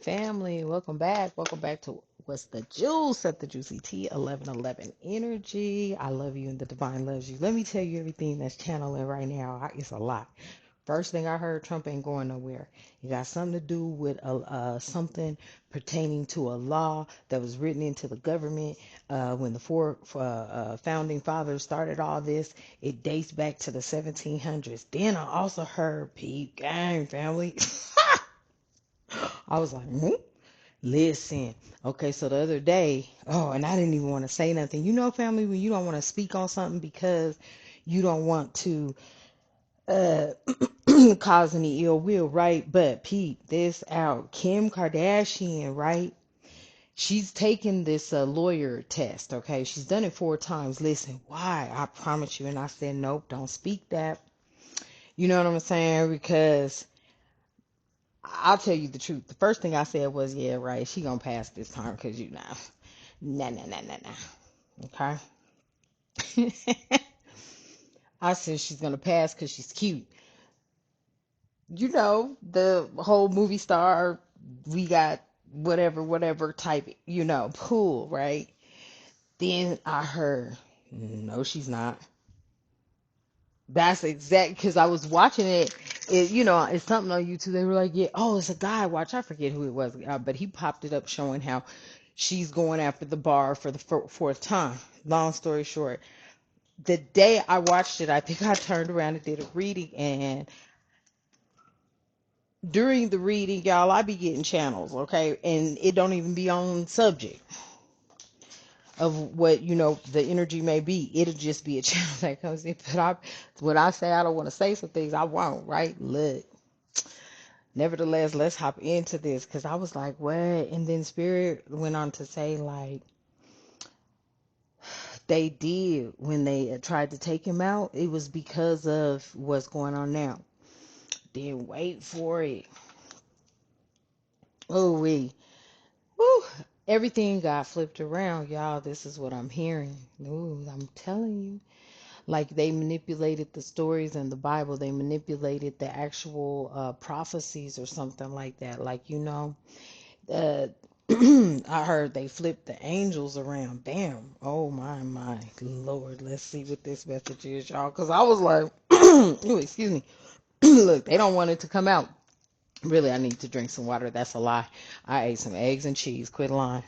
Family, welcome back. Welcome back to What's the Juice at the Juicy T 1111 Energy. I love you and the divine loves you. Let me tell you everything that's channeling right now. It's a lot. First thing I heard, Trump ain't going nowhere. It got something to do with something pertaining to a law that was written into the government when the four founding fathers started all this. It dates back to the 1700s. Then I also heard, peep gang, family. I was like, hmm? Listen, okay, so the other day, oh, and I didn't even want to say nothing. You know, family, when you don't want to speak on something because you don't want to uh cause any ill will, right? But Pete, this out. Kim Kardashian, right? She's taken this lawyer test, okay? She's done it 4 times. Listen, why? I promise you. And I said, nope, don't speak that. You know what I'm saying? Because I'll tell you the truth. The first thing I said was, yeah, right, she gonna pass this time because you know. Nah, nah, nah, nah, nah. Okay. I said she's gonna pass because she's cute. You know, the whole movie star, we got whatever, whatever type, pool, right? Then I heard, no, she's not. That's exact because I was watching it. It's something on YouTube. They were like, yeah, oh, it's a guy. Watch, I forget who it was, but he popped it up showing how she's going after the bar for the fourth time. Long story short, the day I watched it, I think I turned around and did a reading, and during the reading, y'all, I be getting channels, okay, and it don't even be on subject of what the energy may be. It'll just be a channel that comes in. But when I say I don't want to say some things, I won't. Right? Look. Nevertheless, let's hop into this because I was like, what? And then Spirit went on to say, like, they did when they tried to take him out. It was because of what's going on now. Then wait for it. Oh, we. Woo. Everything got flipped around, y'all. This is what I'm hearing. Ooh, I'm telling you. Like they manipulated the stories in the Bible. They manipulated the actual prophecies or something like that. Like, uh, I heard they flipped the angels around. Damn. Oh, my Lord. Let's see what this message is, y'all. Because I was like, ooh, excuse me. Look, they don't want it to come out. Really, I need to drink some water. That's a lie. I ate some eggs and cheese. Quit lying.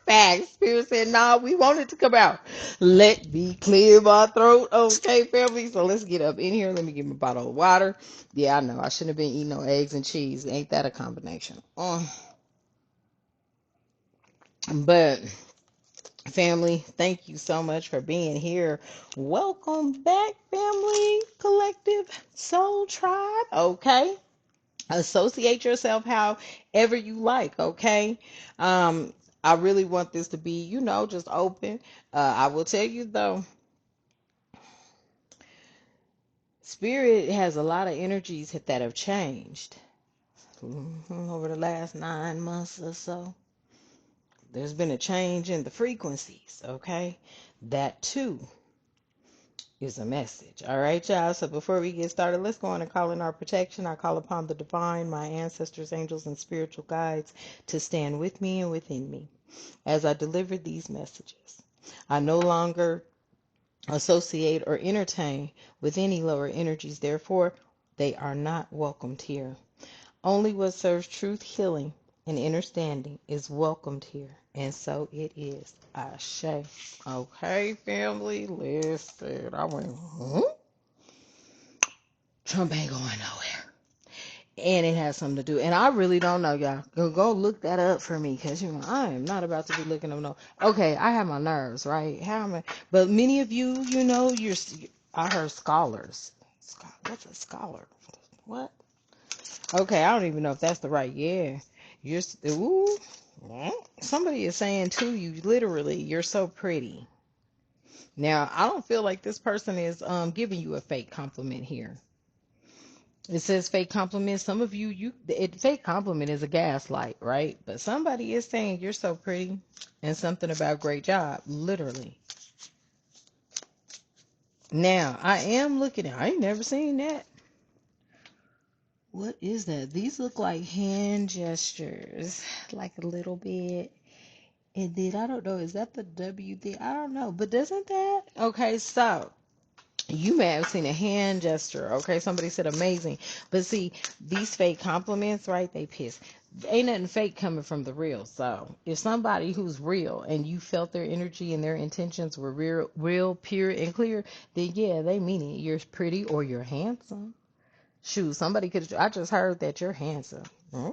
Facts. Spirit said, nah, we want it to come out. Let me clear my throat. Okay, family. So let's get up in here. Let me get my bottle of water. Yeah, I know. I shouldn't have been eating no eggs and cheese. Ain't that a combination? But family, thank you so much for being here. Welcome back, family, collective, soul tribe. Okay. Associate yourself however you like, okay? I really want this to be, just open. I will tell you though, spirit has a lot of energies that have changed over the last 9 months or so. There's been a change in the frequencies, okay? That too is a message. All right, y'all. So before we get started, let's go on and call in our protection. I call upon the divine, my ancestors, angels, and spiritual guides to stand with me and within me as I deliver these messages. I no longer associate or entertain with any lower energies. Therefore, they are not welcomed here. Only what serves truth, healing, and understanding is welcomed here. And so it is. Ashe. Okay, family, listen. I went, huh? Trump ain't going nowhere. And it has something to do. And I really don't know, y'all. Go look that up for me, because I am not about to be looking up no. Okay, I have my nerves, right? How am I? But many of you, I heard scholars. What's a scholar? What? Okay, I don't even know if that's the right. Yeah, ooh. Somebody is saying to you, literally, you're so pretty. Now, I don't feel like this person is giving you a fake compliment here. It says fake compliment. Some of fake compliment is a gaslight, right? But somebody is saying you're so pretty and something about great job, literally. Now, I am looking at, I ain't never seen that. What is that? These look like hand gestures, like a little bit. And then I don't know, is that the W thing? I don't know, but doesn't that? Okay, so you may have seen a hand gesture. Okay, somebody said amazing, but see, these fake compliments, right? They piss. Ain't nothing fake coming from the real. So if somebody who's real and you felt their energy and their intentions were real, pure, and clear, then yeah, they mean it. You're pretty or you're handsome. Shoot, somebody could. I just heard that you're handsome. Hmm?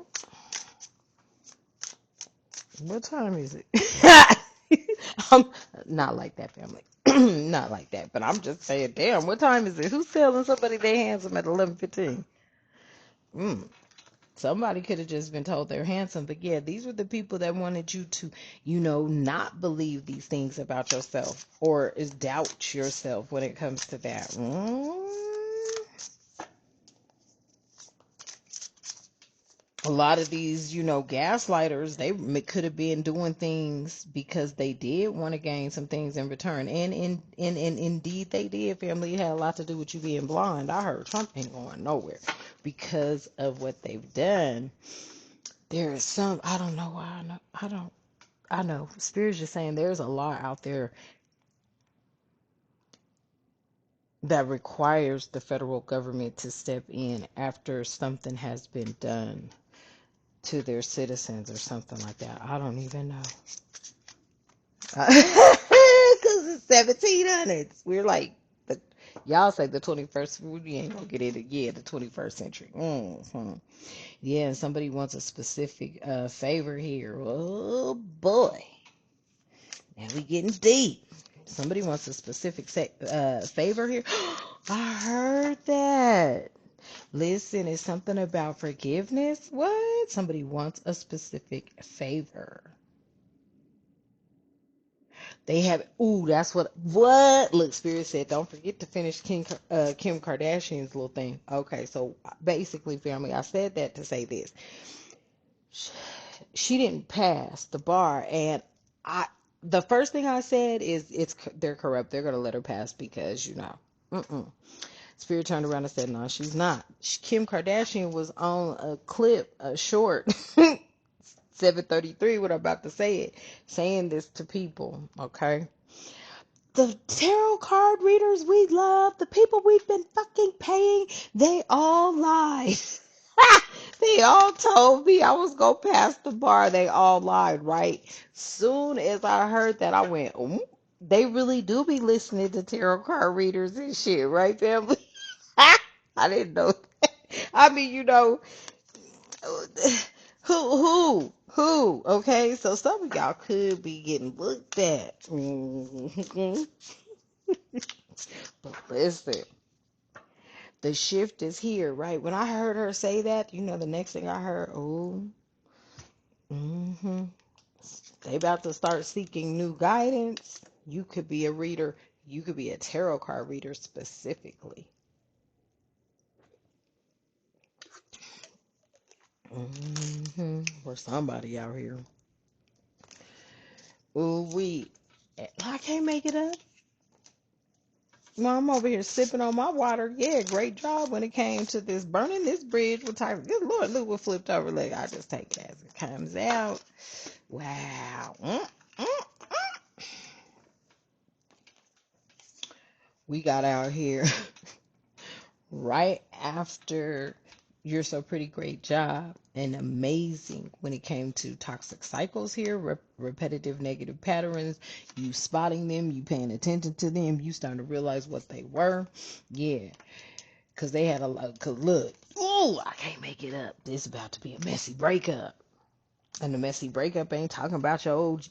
What time is it? I'm not like that, family. Not like that. But I'm just saying, damn, what time is it? Who's telling somebody they handsome at 11:15? Mm. Somebody could have just been told they're handsome. But yeah, these were the people that wanted you to, not believe these things about yourself or is doubt yourself when it comes to that. A lot of these, gaslighters, they could have been doing things because they did want to gain some things in return. And indeed they did, family. It had a lot to do with you being blind. I heard Trump ain't going nowhere because of what they've done. There is some, I don't know why, I know. Spirit's just saying there's a law out there that requires the federal government to step in after something has been done to their citizens or something like that. I don't even know. Because it's 1700s. We're like, y'all say the 21st. We ain't gonna get into the 21st century. Yeah, and somebody wants a specific favor here. Oh boy, now we getting deep. Somebody wants a specific favor here. I heard that. Listen, it's something about forgiveness. What? Somebody wants a specific favor. They have, ooh, that's what? Look, Spirit said, don't forget to finish Kim Kardashian's little thing. Okay, so basically, family, I said that to say this. She didn't pass the bar, and I, the first thing I said is they're corrupt. They're going to let her pass because, mm-mm. Spirit turned around and said, no, she's not. Kim Kardashian was on a clip, a short, 7:33, what I'm about to say it, saying this to people, okay? The tarot card readers we love, the people we've been fucking paying, they all lied. They all told me I was going to pass the bar. They all lied, right? Soon as I heard that, I went, they really do be listening to tarot card readers and shit, right, family? I didn't know that. I mean, who? Okay, so some of y'all could be getting looked at. But listen, the shift is here, right? When I heard her say that, the next thing I heard, hmm they about to start seeking new guidance. You could be a reader. You could be a tarot card reader specifically. For somebody out here. Ooh, I can't make it up. Well, I'm over here sipping on my water. Yeah, great job when it came to this burning this bridge with type. Good Lord, look what flipped over. Look, I just take it as it comes out. Wow. We got out here right after You're So Pretty, great job, and amazing when it came to toxic cycles here, repetitive negative patterns, you spotting them, you paying attention to them, you starting to realize what they were. Yeah, because they had a lot, because look, ooh, I can't make it up. This is about to be a messy breakup. And the messy breakup ain't talking about your old.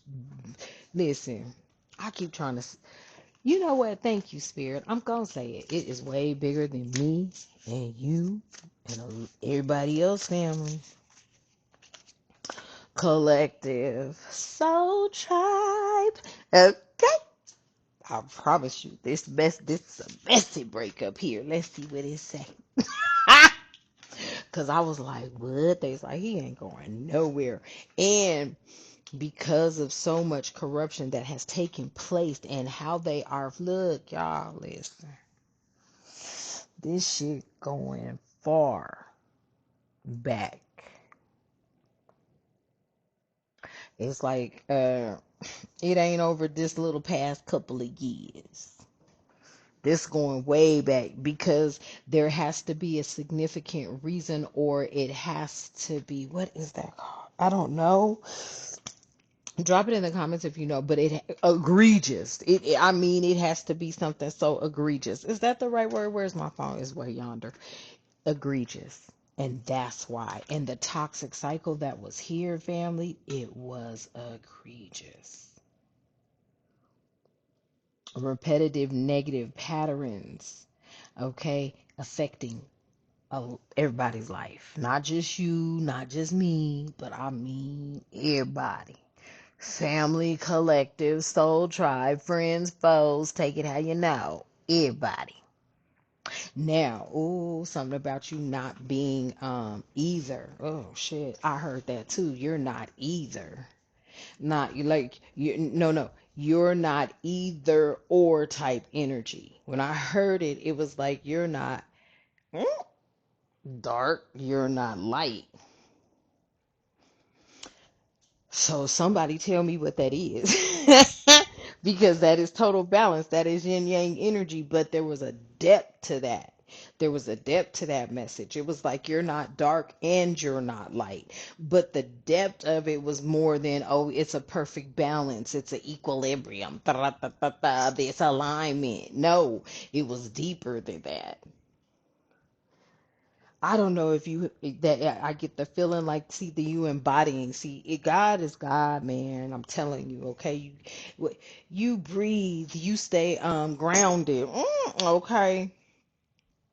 Listen, I keep trying to. You know what? Thank you, Spirit. I'm going to say it. It is way bigger than me and you and everybody else, family. Collective Soul Tribe. Okay. I promise you, this is a messy breakup here. Let's see what it say. Because I was like, what? They was like, he ain't going nowhere. And because of so much corruption that has taken place and how they are, look, y'all, listen. This shit going far. back. It's like it ain't over this little past couple of years. This going way back because there has to be a significant reason, or it has to be, what is that called? I don't know. Drop it in the comments if you know, but it egregious. I mean, it has to be something so egregious. Is that the right word? Where's my phone? It's way yonder. Egregious. And that's why. And the toxic cycle that was here, family, it was egregious. Repetitive negative patterns, okay, affecting everybody's life. Not just you, not just me, but I mean everybody. Family, collective, soul tribe, friends, foes, take it how you know. Everybody. Now, oh, something about you not being either. Oh shit, I heard that too. You're not either. Not you like you no. You're not either or type energy. When I heard it, it was like you're not dark, you're not light. So somebody tell me what that is. Because that is total balance. That is yin yang energy. But there was a depth to that. There was a depth to that message. It was like you're not dark and you're not light. But the depth of it was more than, oh, it's a perfect balance. It's an equilibrium. This alignment. No, it was deeper than that. I don't know if you that I get the feeling like see the you embodying God is God, man. I'm telling you, okay. You breathe, you stay grounded, okay.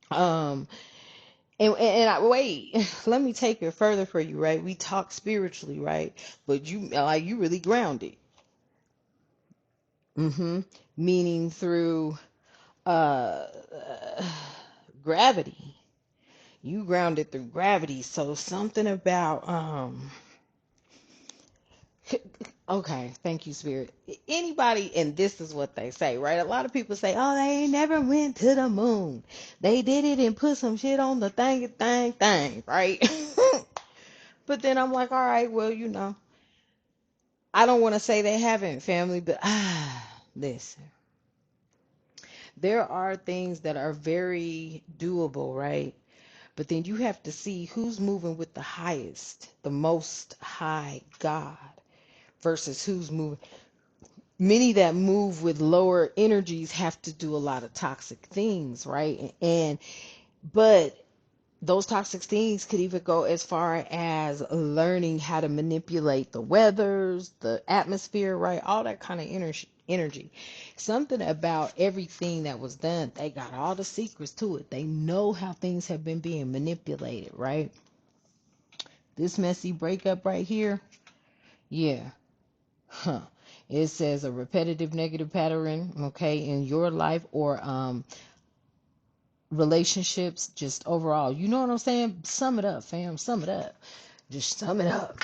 Um and I wait, let me take it further for you, right? We talk spiritually, right? But you really grounded, mm-hmm. Meaning through uh gravity. You grounded through gravity, so something about okay, thank you, Spirit. Anybody, and this is what they say, right? A lot of people say, oh, they ain't never went to the moon. They did it and put some shit on the thing, right? But then I'm like, all right, well, I don't want to say they haven't, family, but listen, there are things that are very doable, right? But then you have to see who's moving with the highest, the most high God versus who's moving. Many that move with lower energies have to do a lot of toxic things, right? And but those toxic things could even go as far as learning how to manipulate the weathers, the atmosphere, right? All that kind of energy. Something about everything that was done, they got all the secrets to it. They know how things have been being manipulated, right? This messy breakup right here, yeah. Huh. It says a repetitive negative pattern, okay, in your life or relationships, just overall. You know what I'm saying? Sum it up, fam. Sum it up. Just sum it up.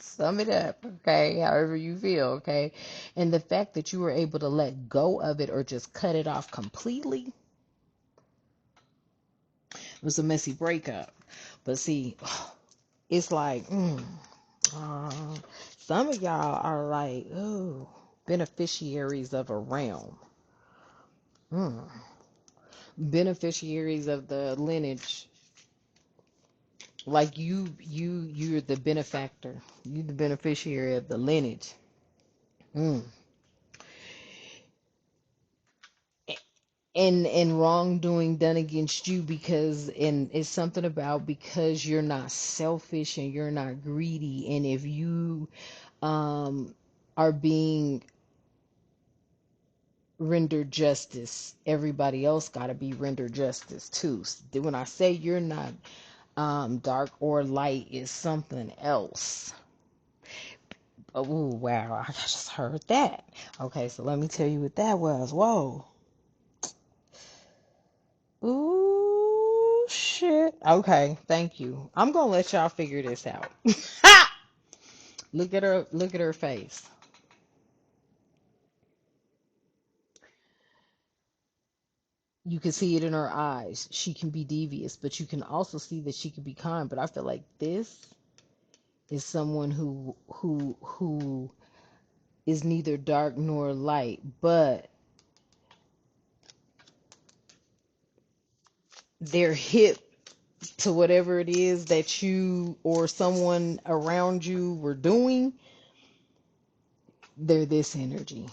Sum it up, okay? However you feel, okay? And the fact that you were able to let go of it or just cut it off completely was a messy breakup. But see, it's like, uh, some of y'all are like, oh, beneficiaries of a realm. Mm. Beneficiaries of the lineage, like you're the benefactor, you the beneficiary of the lineage. mm. And wrongdoing done against you, because and it's something about because you're not selfish and you're not greedy, and if you um are being rendered justice, everybody else got to be rendered justice too. When I say you're not dark or light, is something else. Oh, wow. I just heard that. Okay, so let me tell you what that was. Whoa. Ooh, shit. Okay, thank you. I'm gonna let y'all figure this out. Look at her face. You can see it in her eyes. She can be devious, but you can also see that she can be kind. But I feel like this is someone who is neither dark nor light, but they're hip to whatever it is that you or someone around you were doing. They're this energy.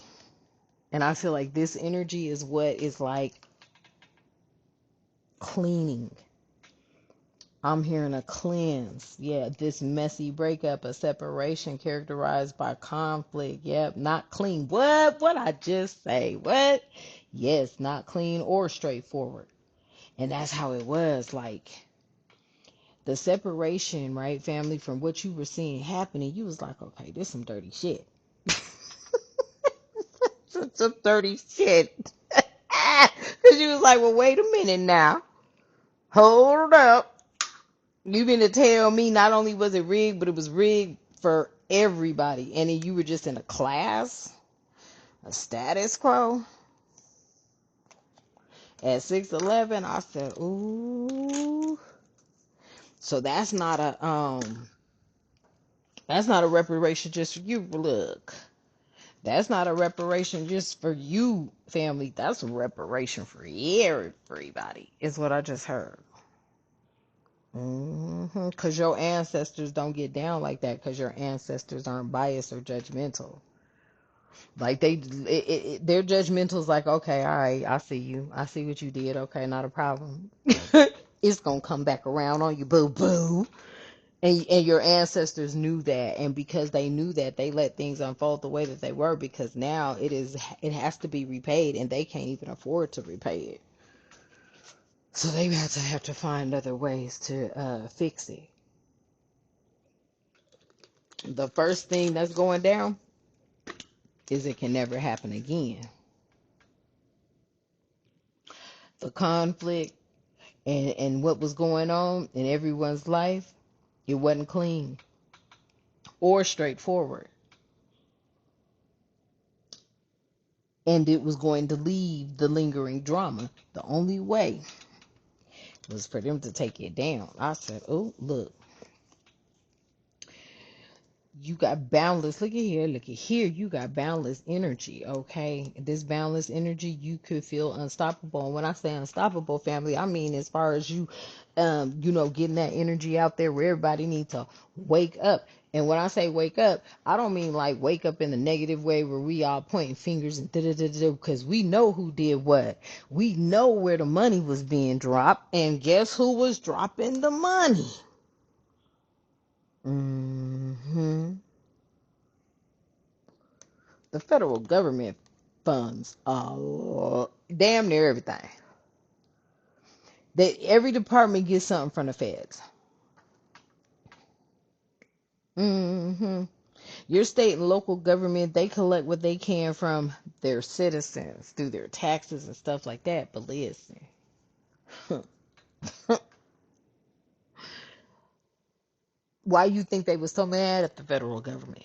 And I feel like this energy is what is like cleaning. I'm hearing a cleanse. Yeah, this messy breakup, a separation characterized by conflict. Yep, not clean. What I just say? What? Yes, not clean or straightforward. And that's how it was. Like the separation, right, family, from what you were seeing happening, you was like, okay, this some dirty shit. Some dirty shit. Because you was like, well, wait a minute now. Hold up. You mean to tell me not only was it rigged, but it was rigged for everybody, and then you were just in a class, a status quo? At 6'11", I said, ooh. So that's not a reparation just for you. Look, that's not a reparation just for you, family. That's a reparation for everybody. Is what I just heard. Because your ancestors don't get down like that, because your ancestors aren't biased or judgmental. Like their judgmental is like, okay, all right, I see you. I see what you did. Okay, not a problem. It's gonna come back around on you, boo boo. And your ancestors knew that, and because they knew that, they let things unfold the way that they were, because now it has to be repaid, and they can't even afford to repay it. So they have to find other ways to fix it. The first thing that's going down is it can never happen again. The conflict and what was going on in everyone's life, it wasn't clean or straightforward. And it was going to leave the lingering drama. The only way was for them to take it down. I said, oh, look, you got boundless, look at here, you got boundless energy, okay? This boundless energy, you could feel unstoppable. And when I say unstoppable, family, I mean as far as you, getting that energy out there where everybody needs to wake up. And when I say wake up, I don't mean like wake up in the negative way where we all pointing fingers and da-da-da-da, because we know who did what. We know where the money was being dropped, and guess who was dropping the money? The federal government funds damn near everything. Every department gets something from the feds. Your state and local government, they collect what they can from their citizens through their taxes and stuff like that. But listen, why you think they was so mad at the federal government?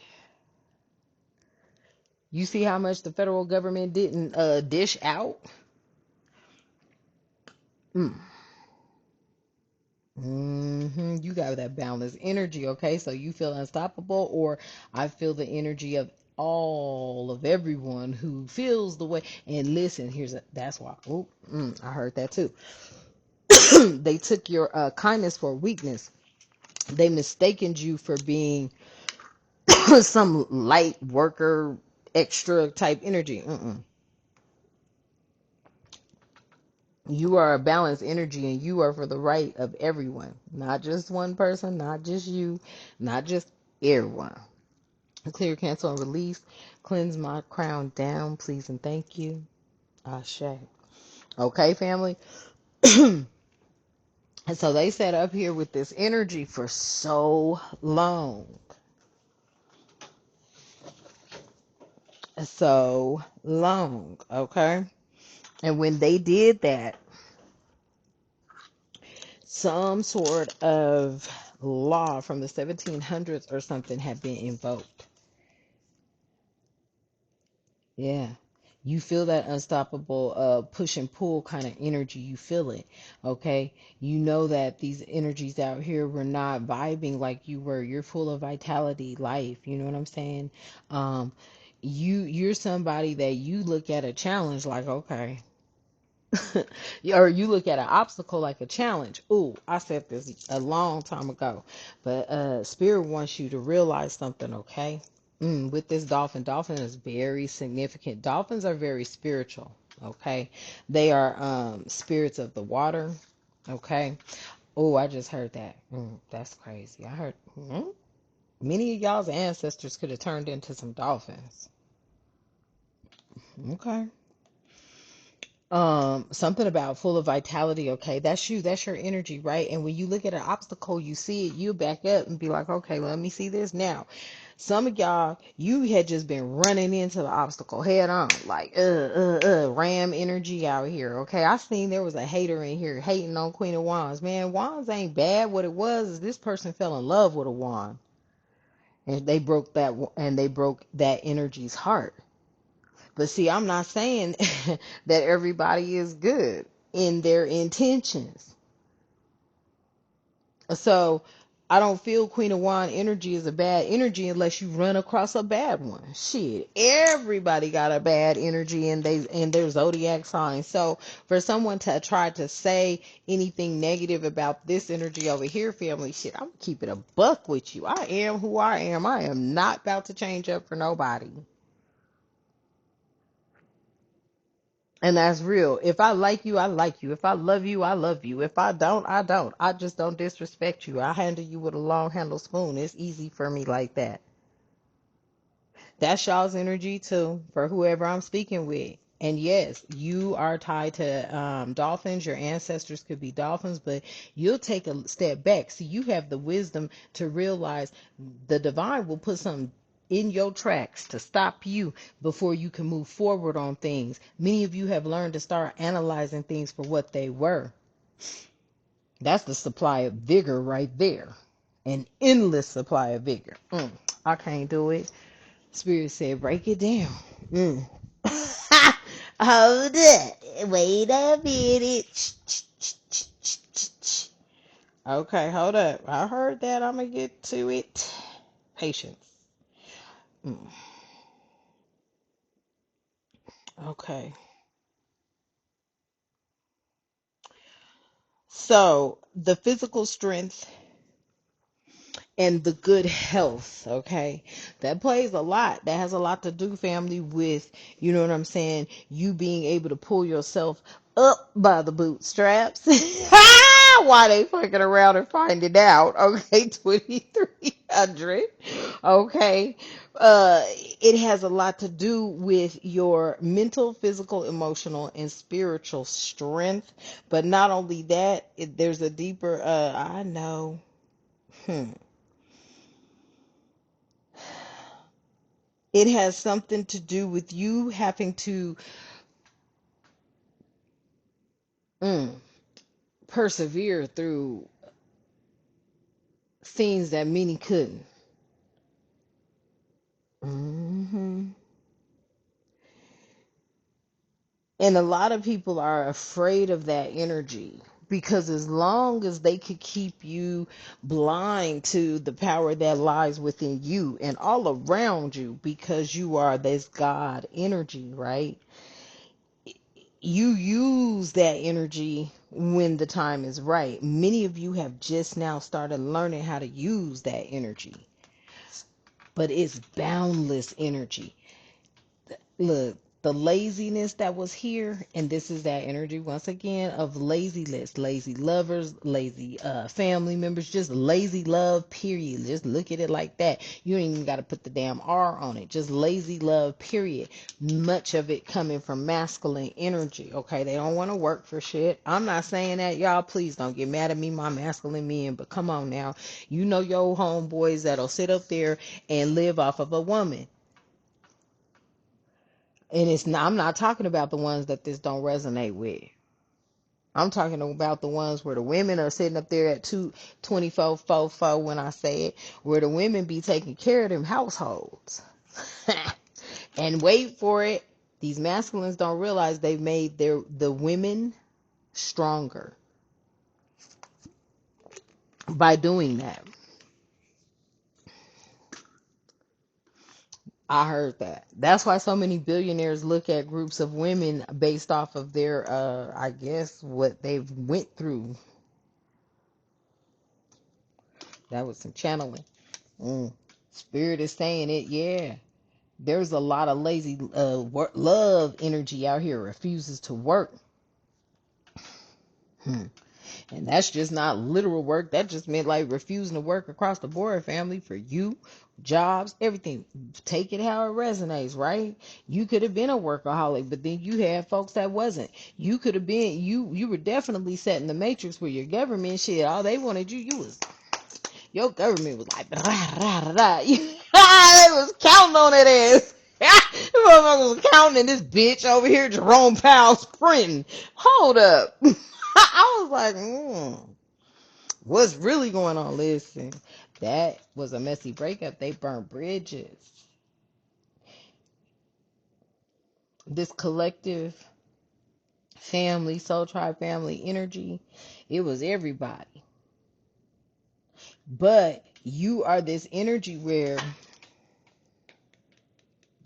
You see how much the federal government didn't dish out? Mm. You got that boundless energy, okay? So you feel unstoppable, or I feel the energy of all of everyone who feels the way. And listen, that's why. Oh, I heard that too. They took your kindness for weakness. They mistaken you for being some light worker, extra type energy. You are a balanced energy, and you are for the right of everyone, not just one person, not just you, not just everyone. Clear, cancel, and release. Cleanse my crown down, please and thank you. Ashe. Okay, family. And so they sat up here with this energy for so long. So long. Okay. And when they did that, some sort of law from the 1700s or something had been invoked. Yeah. You feel that unstoppable push and pull kind of energy. You feel it. Okay. You know that these energies out here were not vibing like you were. You're full of vitality, life. You know what I'm saying? Um, you're somebody that you look at a challenge like, okay. Or you look at an obstacle like a challenge. Ooh, I said this a long time ago, but Spirit wants you to realize something, okay? With this dolphin is very significant. Dolphins are very spiritual, okay? They are spirits of the water, okay? Oh, I just heard that. That's crazy. I heard many of y'all's ancestors could have turned into some dolphins. Okay. Something about full of vitality. Okay, that's you, that's your energy, right? And when you look at an obstacle, you see it, you back up and be like, okay, let me see this now. Some of y'all, you had just been running into the obstacle head on, like ram energy out here. Okay, I seen there was a hater in here hating on Queen of Wands. Man, wands ain't bad. What it was is this person fell in love with a wand, and they broke that energy's heart. But see, I'm not saying that everybody is good in their intentions. So I don't feel Queen of Wand energy is a bad energy unless you run across a bad one. Shit, everybody got a bad energy in their zodiac sign. So for someone to try to say anything negative about this energy over here, family, shit, I'm keeping a buck with you. I am who I am. I am not about to change up for nobody. And that's real. If I like you, I like you. If I love you, I love you. If I don't, I don't. I just don't disrespect you. I handle you with a long handle spoon. It's easy for me like that. That's y'all's energy too, for whoever I'm speaking with. And yes, you are tied to dolphins. Your ancestors could be dolphins, but you'll take a step back. See, you have the wisdom to realize the divine will put something in your tracks to stop you before you can move forward on things. Many of you have learned to start analyzing things for what they were. That's the supply of vigor right there. An endless supply of vigor. I can't do it. Spirit said, break it down. Mm. Hold up. Wait a minute. Okay, hold up. I heard that. I'm going to get to it. Patience. Mm. Okay. So, the physical strength and the good health, okay, that plays a lot. That has a lot to do, family, with, you know what I'm saying, you being able to pull yourself up by the bootstraps. Why they fucking around and find it out? Okay, 2300. Okay, it has a lot to do with your mental, physical, emotional, and spiritual strength. But not only that, there's a deeper I know. hmm It has something to do with you having to mm, persevere through things that many couldn't. hmm And a lot of people are afraid of that energy because as long as they could keep you blind to the power that lies within you and all around you, because you are this God energy, right? You use that energy when the time is right. Many of you have just now started learning how to use that energy, but it's boundless energy. Look, the laziness that was here, and this is that energy once again of laziness, lazy lovers, lazy family members, just lazy love, period. Just look at it like that. You don't even got to put the damn R on it. Just lazy love, period. Much of it coming from masculine energy. Okay, they don't want to work for shit. I'm not saying that, y'all. Please don't get mad at me, my masculine men, but come on now. You know your homeboys that'll sit up there and live off of a woman. And it's not, I'm not talking about the ones that this don't resonate with. I'm talking about the ones where the women are sitting up there at 22444 when I say it, where the women be taking care of them households. And wait for it. These masculines don't realize they've made the women stronger by doing that. I heard that. That's why so many billionaires look at groups of women based off of their, I guess, what they've went through. That was some channeling. Spirit is saying it, yeah. There's a lot of lazy love energy out here refuses to work. And that's just not literal work. That just meant like refusing to work across the board, family, for you, jobs, everything. Take it how it resonates, right? You could have been a workaholic, but then you had folks that wasn't. You could have been, you were definitely set in the matrix where your government shit, all they wanted you was, your government was like, rah, rah, rah. They was counting on that ass. The motherfucker was counting this bitch over here, Jerome Powell sprinting. Hold up. I was like, what's really going on? Listen, that was a messy breakup. They burned bridges. This collective family, soul tribe family energy, it was everybody. But you are this energy where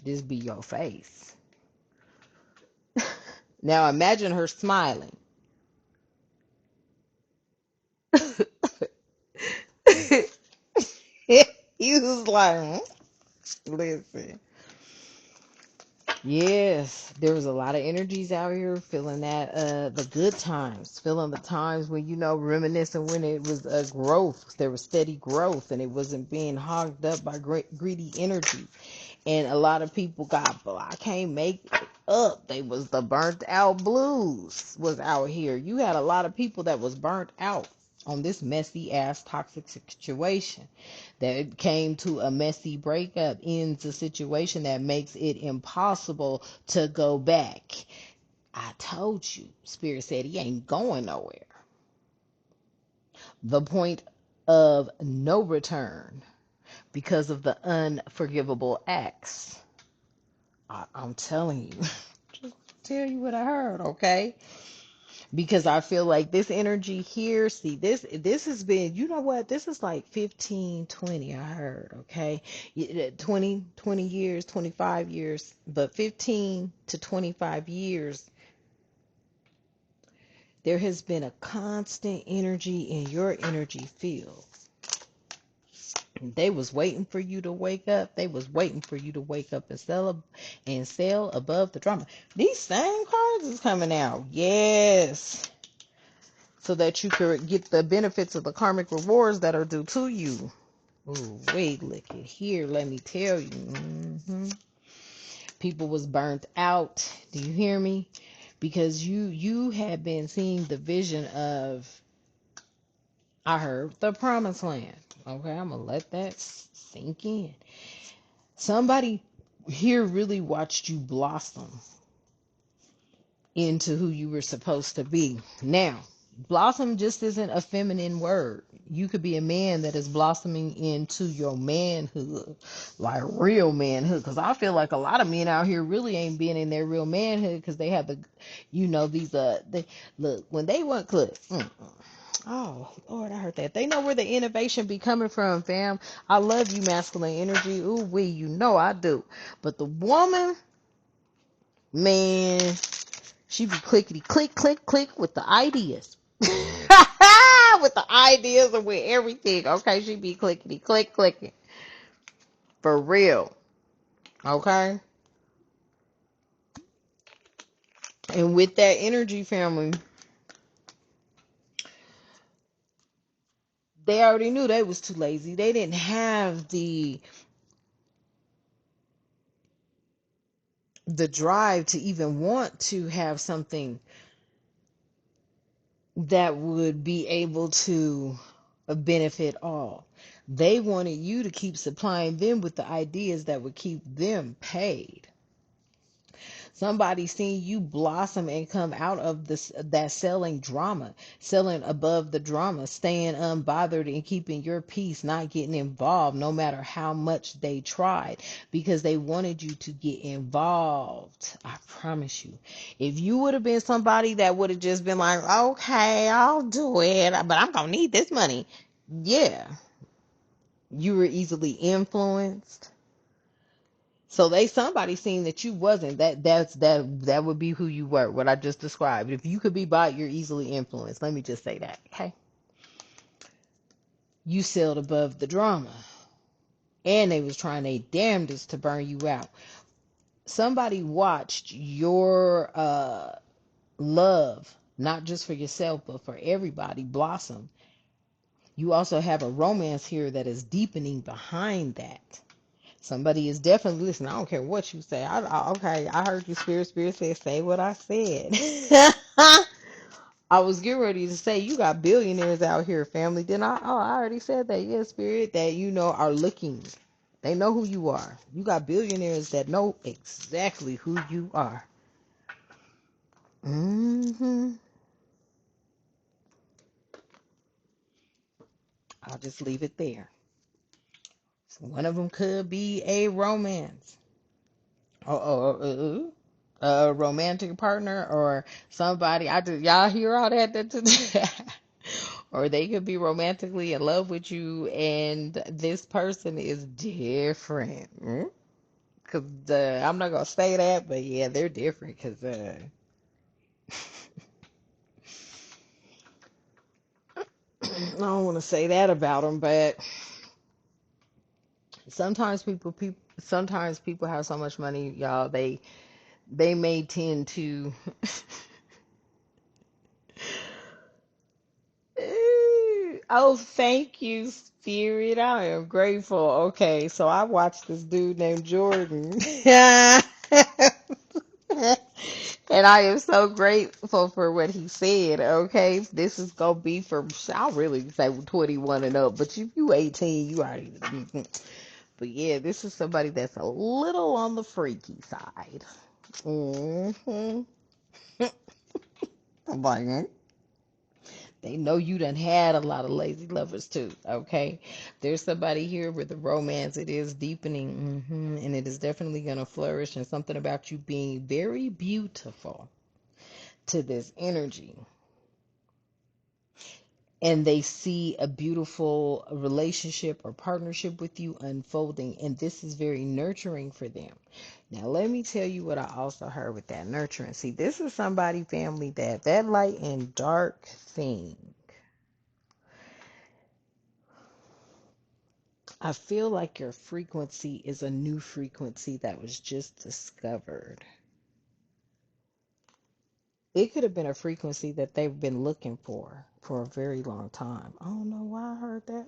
this be your face. Now imagine her smiling. He was like, listen. Yes, there was a lot of energies out here feeling that the good times, feeling the times when, reminiscing when it was a growth, there was steady growth and it wasn't being hogged up by greedy energy. And a lot of people got, but I can't make it up. They was the burnt out blues was out here. You had a lot of people that was burnt out on this messy ass toxic situation that came to a messy breakup, ends a situation that makes it impossible to go back. I told you, Spirit said he ain't going nowhere. The point of no return because of the unforgivable acts. I'm telling you, just tell you what I heard, okay? Because I feel like this energy here, see, this has been, you know what, this is like 15, 20, I heard, okay? 20 years, 25 years, but 15 to 25 years, there has been a constant energy in your energy field. They was waiting for you to wake up. They was waiting for you to wake up and sail above the drama. These same cards is coming out. Yes. So that you could get the benefits of the karmic rewards that are due to you. Ooh, wait, look at here. Let me tell you. People was burnt out. Do you hear me? Because you had been seeing the vision of, I heard, the promised land. Okay, I'm going to let that sink in. Somebody here really watched you blossom into who you were supposed to be. Now, blossom just isn't a feminine word. You could be a man that is blossoming into your manhood, like real manhood. Because I feel like a lot of men out here really ain't being in their real manhood because they have look, when they want clip. Oh, Lord, I heard that. They know where the innovation be coming from, fam. I love you, masculine energy. Ooh, I do. But the woman, man, she be clickety click, click, click with the ideas. With the ideas and with everything. Okay, she be clickety click, clicking. For real. Okay? And with that energy, family, they already knew they was too lazy. They didn't have the drive to even want to have something that would be able to benefit all. They wanted you to keep supplying them with the ideas that would keep them paid. Somebody seen you blossom and come out of this that selling drama, selling above the drama, staying unbothered and keeping your peace, not getting involved no matter how much they tried, because they wanted you to get involved. I promise you. If you would have been somebody that would have just been like, okay, I'll do it, but I'm gonna need this money. Yeah, you were easily influenced. So they somebody seen that you wasn't that would be who you were, what I just described. If you could be bought, you're easily influenced. Let me just say that, okay? You sailed above the drama. And they was trying their damnedest to burn you out. Somebody watched your love, not just for yourself, but for everybody, blossom. You also have a romance here that is deepening behind that. Somebody is definitely listening. I don't care what you say. Okay, I heard you, Spirit. Spirit said, say what I said. I was getting ready to say, you got billionaires out here, family. Then I already said that. Yes, Spirit, that are looking. They know who you are. You got billionaires that know exactly who you are. I'll just leave it there. So one of them could be a romance. A romantic partner or somebody. Y'all hear all that? Or they could be romantically in love with you, and this person is different. Cause I'm not gonna say that, but yeah, they're different. Cause I don't want to say that about them, but sometimes people have so much money, y'all. They may tend to. Oh, thank you, Spirit. I am grateful. Okay, so I watched this dude named Jordan. And I am so grateful for what he said. Okay, this is gonna be for, I'll really say 21 and up, but if you 18, you already. But yeah, this is somebody that's a little on the freaky side. Hmm. I'm like, they know you done had a lot of lazy lovers too, okay? There's somebody here with the romance. It is deepening, and it is definitely going to flourish, and something about you being very beautiful to this energy. And they see a beautiful relationship or partnership with you unfolding, and this is very nurturing for them. Now, let me tell you what I also heard with that nurturing. See, this is somebody, family, that light and dark thing. I feel like your frequency is a new frequency that was just discovered. It could have been a frequency that they've been looking for a very long time. I don't know why I heard that.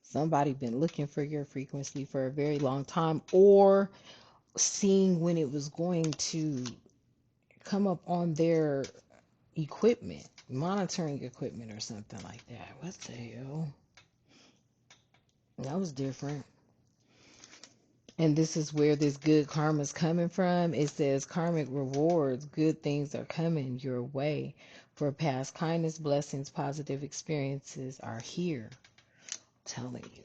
Somebody been looking for your frequency for a very long time, or seeing when it was going to come up on their equipment, monitoring equipment or something like that. What the hell? That was different. And this is where this good karma is coming from. It says karmic rewards, good things are coming your way. For past kindness, blessings, positive experiences are here. I'm telling you.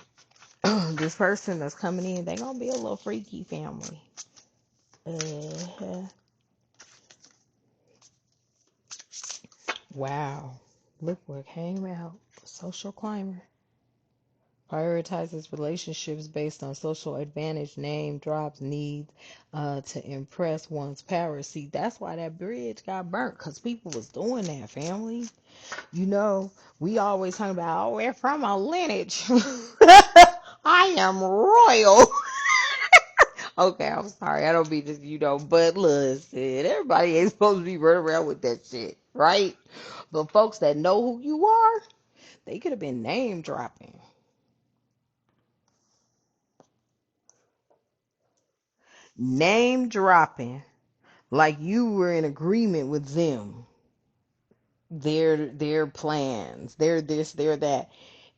This person that's coming in, they gonna be a little freaky, family. Uh, wow. Look what came out. Social climber. Prioritizes relationships based on social advantage, name drops, needs to impress one's power. See, that's why that bridge got burnt, because people was doing that, family. You know, we always talk about, oh, we're from a lineage. I am royal. Okay, I'm sorry. I don't mean just, but listen, everybody ain't supposed to be running around with that shit, right? But folks that know who you are, they could have been name dropping. Name dropping like you were in agreement with them, their plans, their this, their that,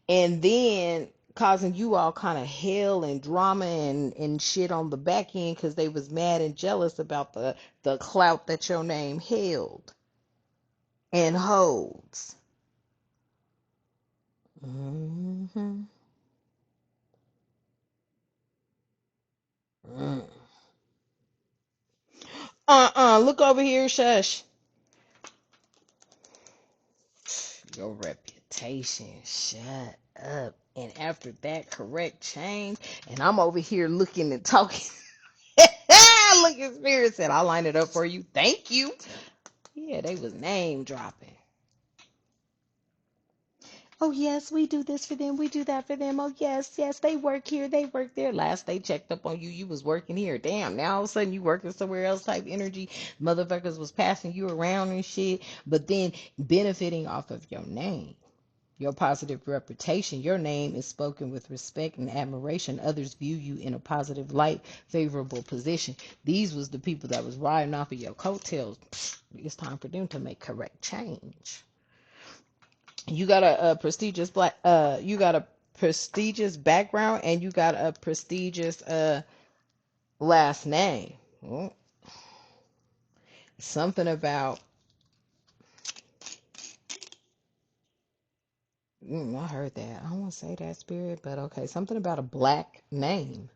and then causing you all kind of hell and drama and shit on the back end because they was mad and jealous about the clout that your name held and holds. Mm-hmm. Mm. Look over here, shush. Your reputation, shut up. And after that correct change, and I'm over here looking and talking. Look at Spirit said, I'll line it up for you. Thank you. Yeah, they was name dropping. Oh, yes, we do this for them. We do that for them. Oh, yes, yes, they work here. They work there. Last they checked up on you, you was working here. Damn, now all of a sudden you working somewhere else type energy. Motherfuckers was passing you around and shit, but then benefiting off of your name. Your positive reputation, your name is spoken with respect and admiration. Others view you in a positive light, favorable position. These was the people that was riding off of your coattails. It's time for them to make correct change. You got a prestigious you got a prestigious background and you got a prestigious last name. Well, something about I heard that. I don't want to say that, Spirit, but okay, something about a black name.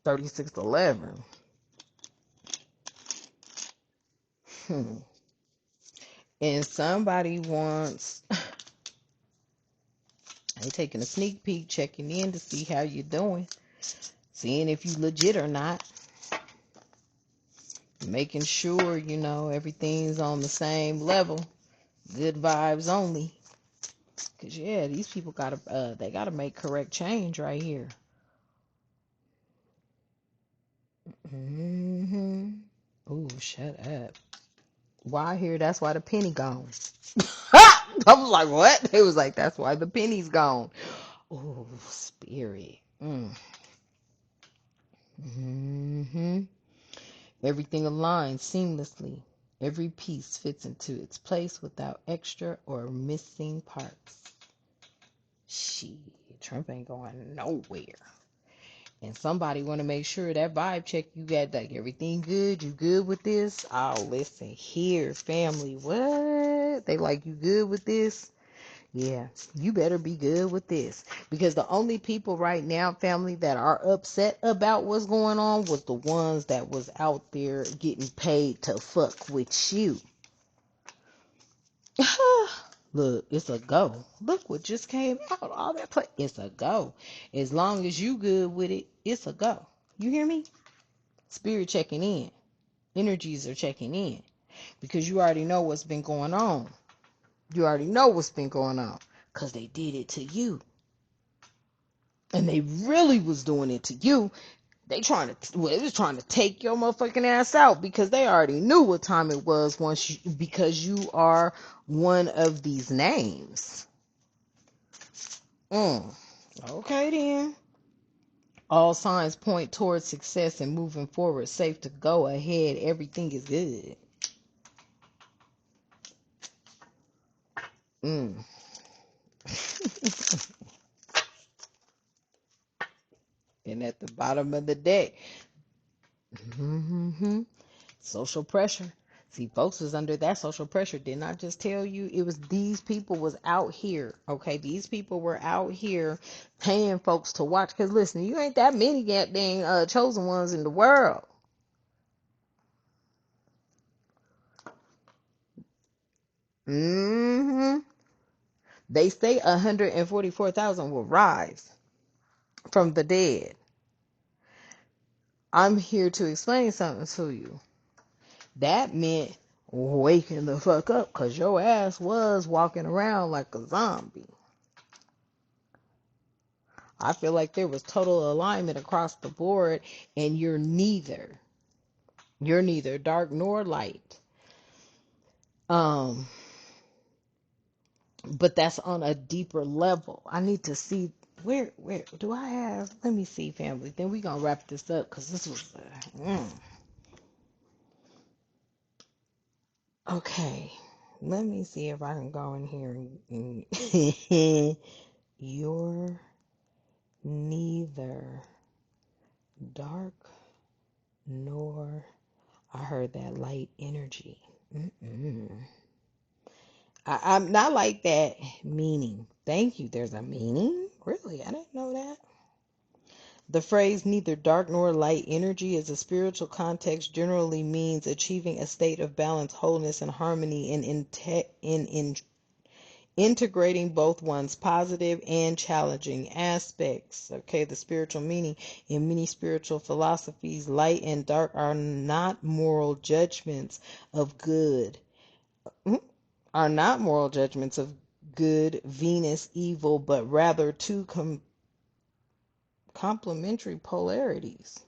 3611. Hmm. And somebody wants they taking a sneak peek, checking in to see how you doing, seeing if you legit or not, making sure everything's on the same level, good vibes only. Cause yeah, these people gotta make correct change right here. Mm-hmm. Ooh, shut up. Why here? That's why the penny gone. I was like, what? It was like, that's why the penny's gone. Ooh, spirit. Mm-hmm. Everything aligns seamlessly. Every piece fits into its place without extra or missing parts. Shit, Trump ain't going nowhere. And somebody want to make sure that vibe check you got, like, everything good, you good with this? Oh, listen here, family. What? They like, you good with this? Yeah, you better be good with this. Because the only people right now, family, that are upset about what's going on was the ones that was out there getting paid to fuck with you. Look, it's a go. Look what just came out. All that play. It's a go. As long as you good with it, it's a go. You hear me? Spirit checking in. Energies are checking in. Because you already know what's been going on. You already know what's been going on. Because they did it to you. And they really was doing it to you. They was trying to take your motherfucking ass out because they already knew what time it was because you are one of these names. Okay then. All signs point towards success and moving forward. Safe to go ahead. Everything is good. Mm. And at the bottom of the deck, social pressure. See, folks was under that social pressure. Didn't I just tell you? It was these people was out here. Okay, these people were out here paying folks to watch. Because listen, you ain't that many goddamn chosen ones in the world. They say 144,000 will rise from the dead. I'm here to explain something to you. That meant waking the fuck up because your ass was walking around like a zombie. I feel like there was total alignment across the board, and you're neither. You're neither dark nor light. Um, but that's on a deeper level. I need to see where do I have? Let me see, family. Then we gonna wrap this up because this was okay. Let me see if I can go in here and you're neither dark nor, I heard that, light energy. Mm-mm. I'm not like that meaning. Thank you. There's a meaning? Really? I didn't know that. The phrase neither dark nor light energy is a spiritual context generally means achieving a state of balance, wholeness, and harmony in integrating both one's positive and challenging aspects. Okay, the spiritual meaning in many spiritual philosophies, light and dark are not moral judgments of good, are not moral judgments of good, Venus, evil, but rather two complementary polarities.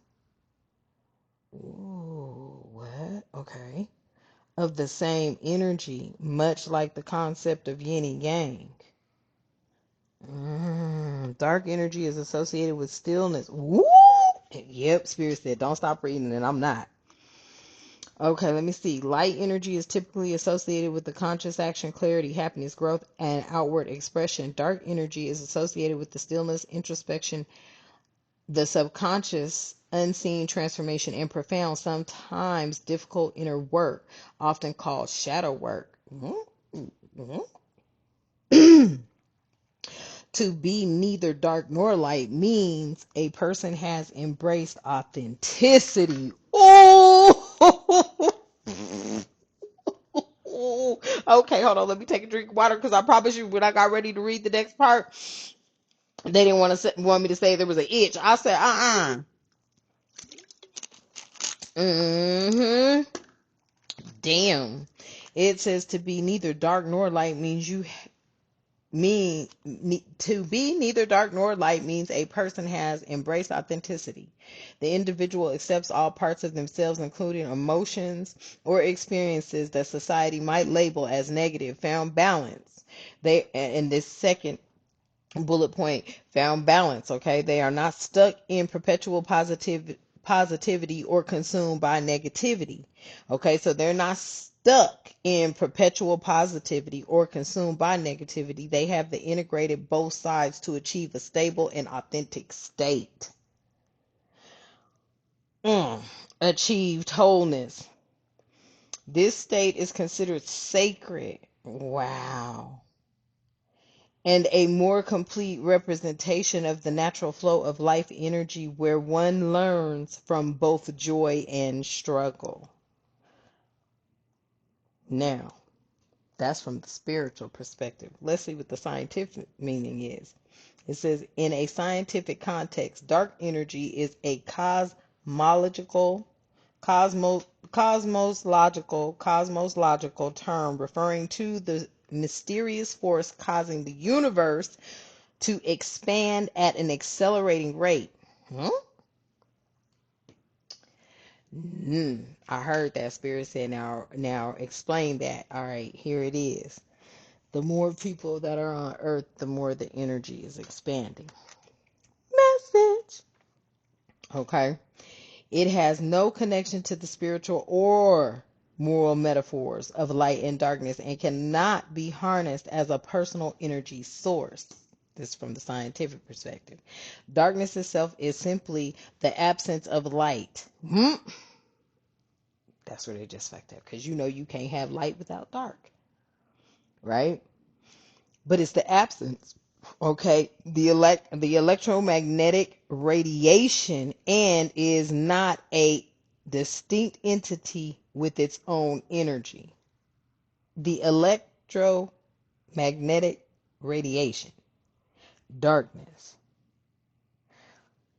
Ooh, what? Okay. Of the same energy, much like the concept of yin and yang. Dark energy is associated with stillness. Woo! Yep, Spirit said, don't stop reading, and I'm not. Okay, let me see. Light energy is typically associated with the conscious action, clarity, happiness, growth, and outward expression. Dark energy is associated with the stillness, introspection, the subconscious, unseen transformation, and profound, sometimes difficult inner work, often called shadow work. To be neither dark nor light means a person has embraced authenticity. Oh! Okay, hold on. Let me take a drink of water because I promise you, when I got ready to read the next part, they didn't want me to say there was an itch. I said, Mm-hmm. Damn. It says to be neither dark nor light means to be neither dark nor light means a person has embraced authenticity. The individual accepts all parts of themselves, including emotions or experiences that society might label as negative, found balance. They, in this second bullet point, found balance. Okay, they are not stuck in perpetual positivity or consumed by negativity. Okay, so they're not stuck in perpetual positivity or consumed by negativity. They have the integrated both sides to achieve a stable and authentic state. Achieved wholeness. This state is considered sacred. Wow. And a more complete representation of the natural flow of life energy where one learns from both joy and struggle. Now, that's from the spiritual perspective. Let's see what the scientific meaning is. It says, in a scientific context, dark energy is a cosmological term referring to the mysterious force causing the universe to expand at an accelerating rate. I heard that. Spirit said, now explain that. All right, here it is. The more people that are on earth, the more the energy is expanding. Message. Okay. It has no connection to the spiritual or moral metaphors of light and darkness and cannot be harnessed as a personal energy source. This is from the scientific perspective. Darkness itself is simply the absence of light. That's where they just fucked up, because you can't have light without dark, right? But it's the absence. Okay, the electromagnetic radiation and is not a distinct entity with its own energy. The electromagnetic radiation, darkness.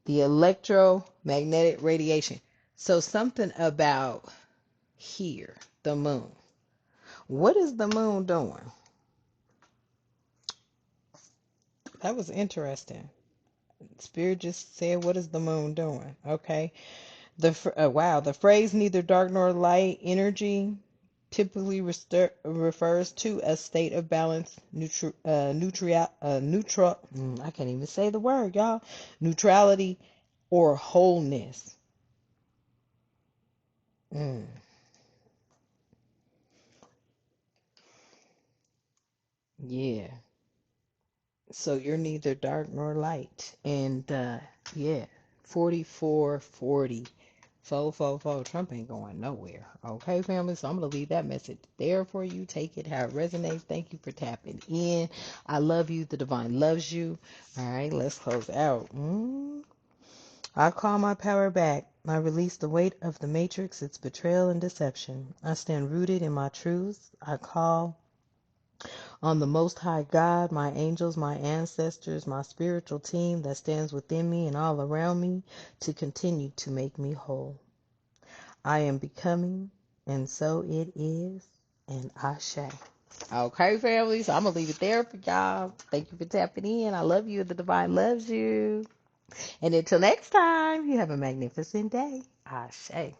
The electromagnetic radiation. So something about here, the moon. What is the moon doing? That was interesting. Spirit just said, what is the moon doing? Okay. The phrase neither dark nor light energy typically refers to a state of balance, I can't even say the word, y'all. Neutrality or wholeness. Yeah. So you're neither dark nor light. And yeah, 4440. 444. Trump ain't going nowhere. Okay, family. So I'm gonna leave that message there for you. Take it how it resonates. Thank you for tapping in. I love you. The divine loves you. All right, let's close out. I call my power back. I release the weight of the matrix, its betrayal and deception. I stand rooted in my truths. I call on the Most High God, my angels, my ancestors, my spiritual team that stands within me and all around me to continue to make me whole. I am becoming, and so it is, and Ashe. Okay, family, so I'm going to leave it there for y'all. Thank you for tapping in. I love you. The divine loves you. And until next time, you have a magnificent day. Ashe.